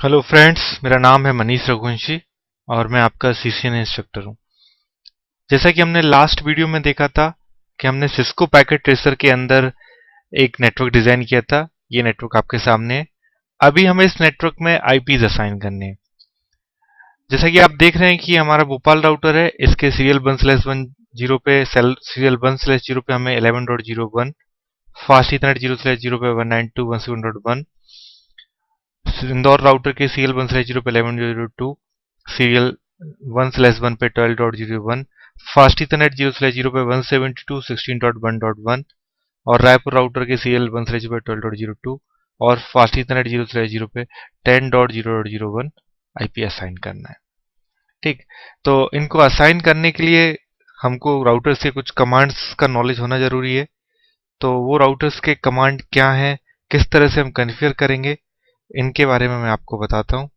Hello friends, मेरा नाम है मनीष रघुवंशी और मैं आपका सीसीएन इंस्ट्रक्टर हूं। जैसा कि हमने लास्ट वीडियो में देखा था कि हमने सिस्को पैकेट ट्रेसर के अंदर एक नेटवर्क डिजाइन किया था। ये नेटवर्क आपके सामने है। अभी हमें इस नेटवर्क में आईपीज असाइन करने हैं। जैसा कि आप देख रहे हैं कि हमारा भोपाल राउटर है, इसके सीरियल 1/1 पे सीरियल 1/0 पे हमें 11.01, फास्ट ईथरनेट 0/0 पे 192.168.1, इंदौर राउटर के सीरियल 1/0 पे 11.0.2, सीरियल 1/1 पे 12.0.1, फास्ट ईथरनेट 0/0 पे 172.16.1.1 और रायपुर राउटर के सीरियल 1/0 पे 12.0.2 और फास्ट ईथरनेट 0/0 पे 10.0.0.1 आईपी असाइन करना है। ठीक, तो इनको असाइन करने के लिए हमको राउटर से कुछ कमांड्स का नॉलेज होना जरूरी है। तो वो राउटर्स के कमांड क्या हैं, किस तरह से हम कॉन्फ़िगर करेंगे, इनके बारे में मैं आपको बताता हूँ।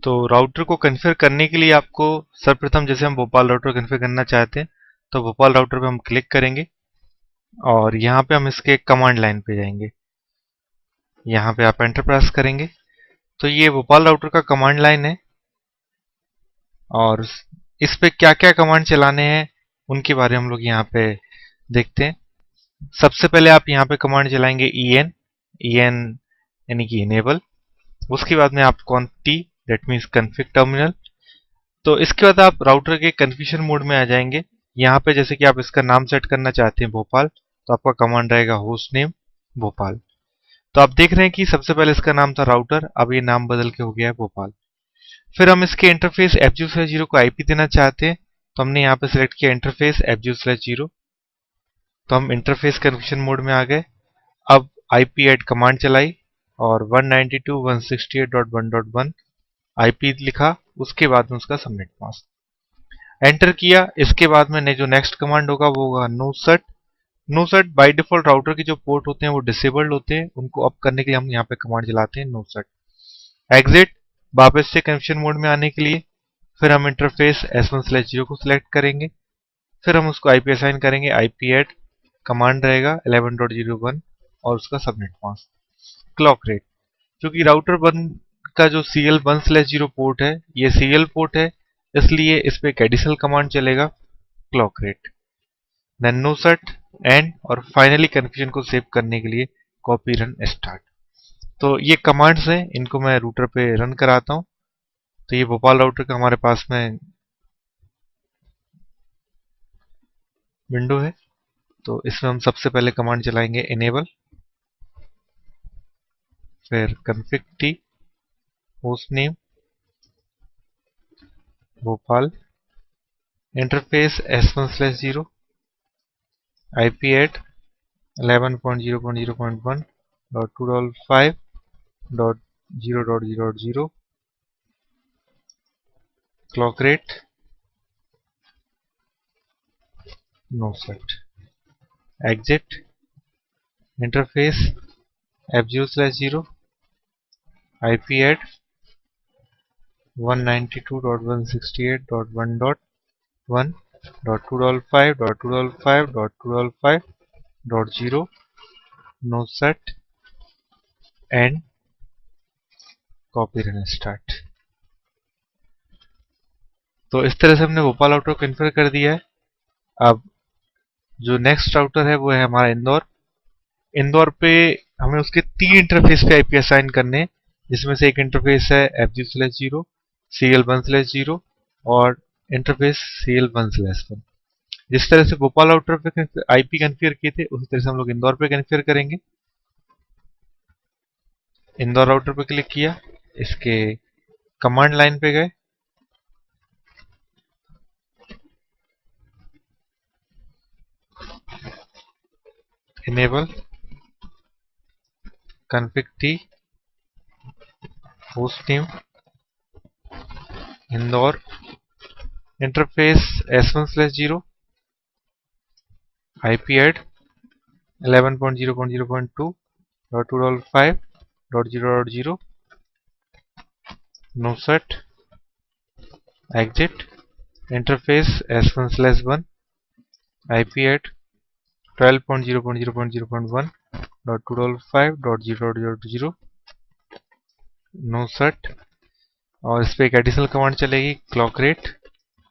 तो राउटर को कॉन्फ़िगर करने के लिए आपको सर्वप्रथम, जैसे हम भोपाल राउटर कॉन्फ़िगर करना चाहते हैं, तो भोपाल राउटर पे हम क्लिक करेंगे और यहाँ पे हम इसके कमांड लाइन पे जाएंगे। यहाँ पे आप एंटर प्रेस करेंगे तो ये भोपाल राउटर का कमांड लाइन है और इस पे क्या क्या कमांड चलाने हैं उनके बारे में हम लोग यहाँ पे देखते हैं। सबसे पहले आप यहाँ पे कमांड चलाएंगे en यानी कि इनेबल। उसके बाद में आप conft that means config terminal. तो इसके बाद आप राउटर के कन्फिगरेशन मोड में आ जाएंगे। यहाँ पे जैसे कि आप इसका नाम सेट करना चाहते हैं भोपाल, तो आपका कमांड रहेगा होस्ट नेम भोपाल। तो आप देख रहे हैं कि सबसे पहले इसका नाम था राउटर, अब ये नाम बदल के हो गया है भोपाल। फिर हम इसके इंटरफेस f0/0 को आईपी देना चाहते हैं, तो हमने यहाँ पे सिलेक्ट किया इंटरफेस f0/0। तो हम इंटरफेस कन्फिगरेशन मोड में आ गए। अब आईपी ऐड कमांड चलाई और 192.168.1.1 आईपी लिखा। उसके बाद में उसका सबमिट मास्क एंटर किया। इसके बाद में जो नेक्स्ट कमांड होगा वो होगा no shut. No shut by default router के जो पोर्ट होते हैं वो डिसेबल्ड होते हैं, उनको अप करने के लिए हम यहाँ पे कमांड चलाते हैं नो सेट। एग्जिट, वापस से कनेक्शन मोड में आने के लिए फिर हम इंटरफेस S1/0 को सिलेक्ट करेंगे। फिर हम उसको आईपी असाइन करेंगे। आईपी ऐड कमांड रहेगा 11.0.1 और उसका सबमिट मास्क। क्लॉक रेट, क्योंकि राउटर 1 का जो CL1/0 पोर्ट है ये सीरियल पोर्ट है, इसलिए इस पे एक एडिशनल कमांड चलेगा clock rate. Then no shut end और फाइनली कन्फ्यूजन को सेव करने के लिए कॉपी रन स्टार्ट। तो ये कमांड्स हैं, इनको मैं रूटर पे रन कराता हूँ। तो ये भोपाल राउटर का हमारे पास में विंडो है। तो इसमें हम सबसे पहले कमांड चलाएंगे इनेबल, फिर config t host name Bhopal, interface S1/0, IP add 11.0.1.2.5.0.0.0, clock rate no shut. Exit, interface f0/0, IP add 192.168.1.1.2.5.2.5.2.5.0, no shut end copy run start. तो इस तरह से हमने भोपाल राउटर को कॉन्फ़िगर कर दिया है। अब जो नेक्स्ट राउटर है वो है हमारा इंदौर। इंदौर पे हमें उसके 3 इंटरफेस पे आईपी असाइन करने हैं, जिसमें से एक इंटरफेस है f0/0, CL1/0 और इंटरफेस CL1/1। जिस तरह से भोपाल राउटर पे आईपी कॉन्फ़िगर किए थे उसी तरह से हम लोग इंदौर पे कॉन्फ़िगर करेंगे। इंदौर राउटर पे क्लिक किया, इसके कमांड लाइन पे गए, enable config t host name Indore, interface S1/0, IP add 11.0.0.2.2.5.0.0, no shut exit interface s1/1 IP at 12.0.0.0.1.2.5.0.0 no shut. और इस पे एक एडिशनल कमांड चलेगी क्लॉक रेट,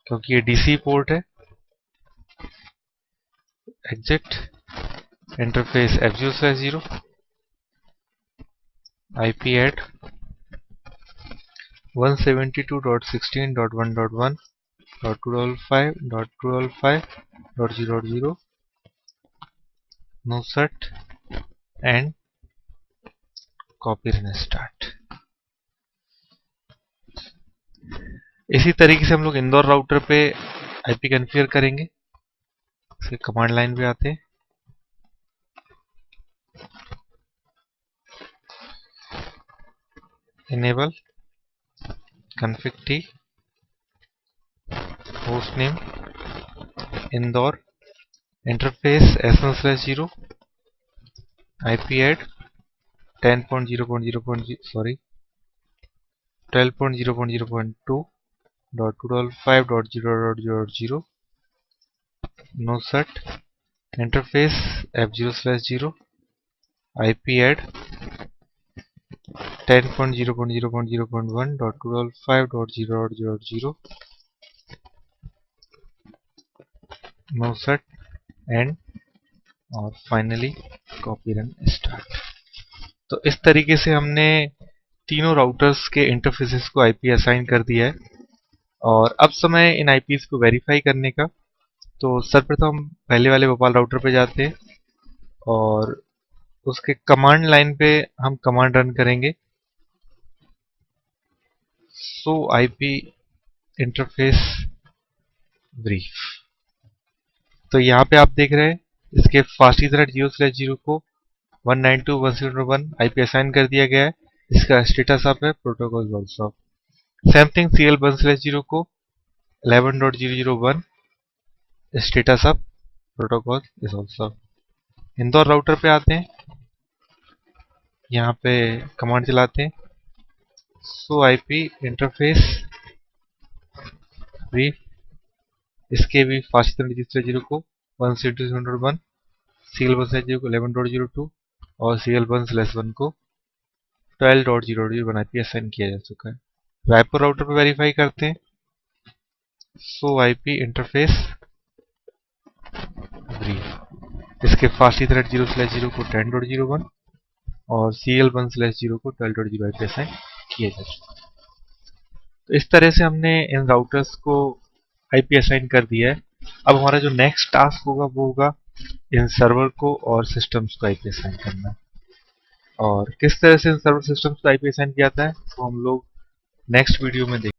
क्योंकि ये डीसी पोर्ट है। Exit interface f0/0 IP at 172.16.1.1.2.5.2.5.0.0 no shut end copy run start. इसी तरीके से हम लोग इंदौर राउटर पे आईपी कॉन्फ़िगर करेंगे। इसके कमांड लाइन पे आते हैं। Enable config t hostname Indore interface s1/0 IP at 12.0.0.2.5.0.0 no shut interface f0/0 IP at 10.0.0.0.1.2.5.0.0 no shut end और फाइनली कॉपी रन स्टार्ट। तो इस तरीके से हमने तीनों राउटर्स के इंटरफेसेस को आईपी असाइन कर दिया है। और अब समय इन आईपीस को वेरीफाई करने का। तो सर्वप्रथम पहले वाले भोपाल राउटर पे जाते हैं और उसके कमांड लाइन पे हम कमांड रन करेंगे सो आईपी इंटरफेस ब्रीफ। तो यहाँ पे आप देख रहे हैं इसके फास्ट ईथरनेट 0/0 को 192.168.1 आईपी असाइन कर दिया गया है। इसका स्टेटस अप है, protocol also up. Same thing CL1/0 को 11.001 status up, protocol is also up. Indore router पे आते हैं, यहाँ पे कमांड चलाते हैं सो आईपी इंटरफेस ब्रीफ। इसके भी फास्ट ईथरनेट 0/0 को 172.1, CL1/0 को 11.02 और CL1/1 को 12.0.1 आईपी असाइन किया जा चुका है। रायपुर राउटर पे वेरीफाई करते हैं सो आईपी इंटरफेस ब्रीफ। इसके फास्ट ईथरनेट 0/0 को 10.01 और CL1/0 को 12.0 आईपी असाइन किया जा चुका है। तो इस तरह से हमने इन राउटर्स को आईपी असाइन कर दिया है। अब हमारा जो नेक्स्ट टास्क होगा वो होगा इन सर्वर को और सिस्टम्स को आईपी असाइन करना। और किस तरह से इन सर्वर सिस्टम्स को आईपी असाइन किया जाता है वो हम लोग नेक्स्ट वीडियो में देखेंगे।